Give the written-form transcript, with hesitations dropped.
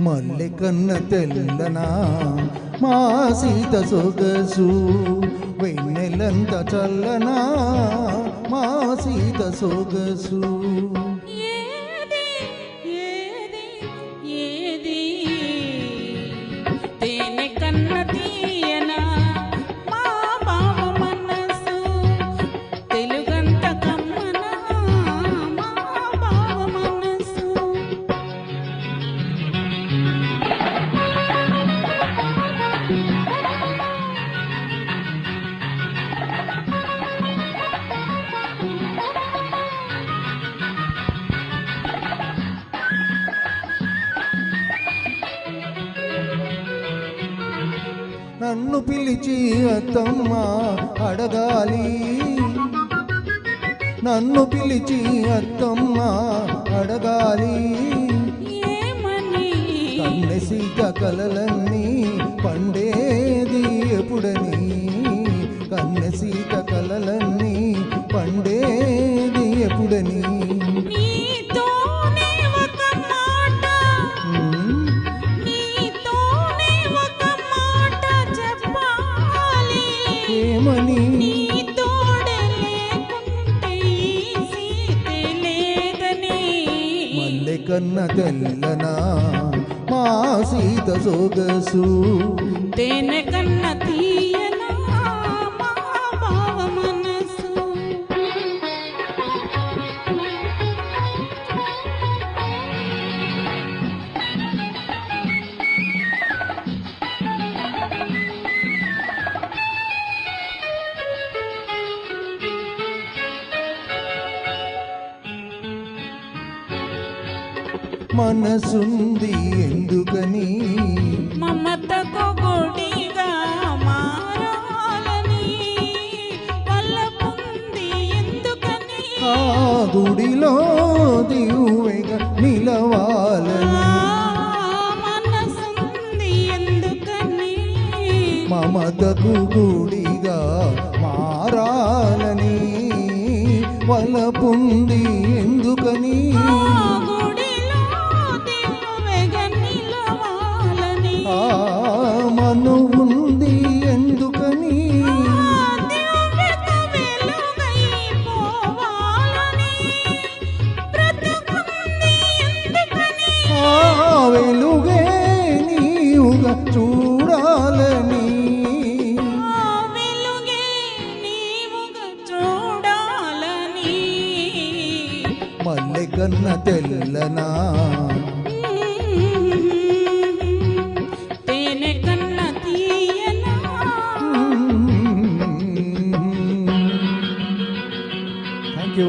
మల్లె కన్న తెల్లనా మా సీత సొగసు, వెన్నెలంత చల్లనా మా సీత సొగసు. ఏది ఏది ఏది తేనె కన్న తీయనా మా బావ మనసు, తెలుగంత కమ్మనా మా బావ మనసు. నన్ను పిలిచి అత్తమ్మ అడగాలి, నన్ను పిలిచి అత్తమ్మ అడగాలి. ఏమని కన్నె సీత కలలన్నీ పండేది ఎప్పుడని, కన్నె సీత కలలన్నీ పండేది ఎప్పుడని. నీతోనే ఒక మాట, నీతోనే ఒక మాట చెప్పాలి. ఏమని నీ తోడే లేకుంటే ఈ సీతే లేదని. మల్లె కన్న తెల్లనా మా సీత సొగసు, తేనె కన్న తీయనా మా బావ మనసు. మనసుంది ఎందుకని మమతకు గుడిగా మారాలని, వల్లపుంది ఎందుకని ఆ గుడిలో దివ్వెగా నిలవాలని. మనసుంది ఎందుకని మమతకు గుడిగా మారాలని, వలపుంది ఎందుకని గుడిలో దివ్వెగా నిలవాలని. ఆ మనువుంది ఎందుకని దివ్వెకు వెలుగై పోవాలని, బ్రతుకుంది ఎందుకని ఆ వెలుగే నీవుగా చూడాలని. వెలుగే నీవుగా చూడాలని. మల్లె కన్న తెల్లనా తేనె కన్న తీయనా. Thank you.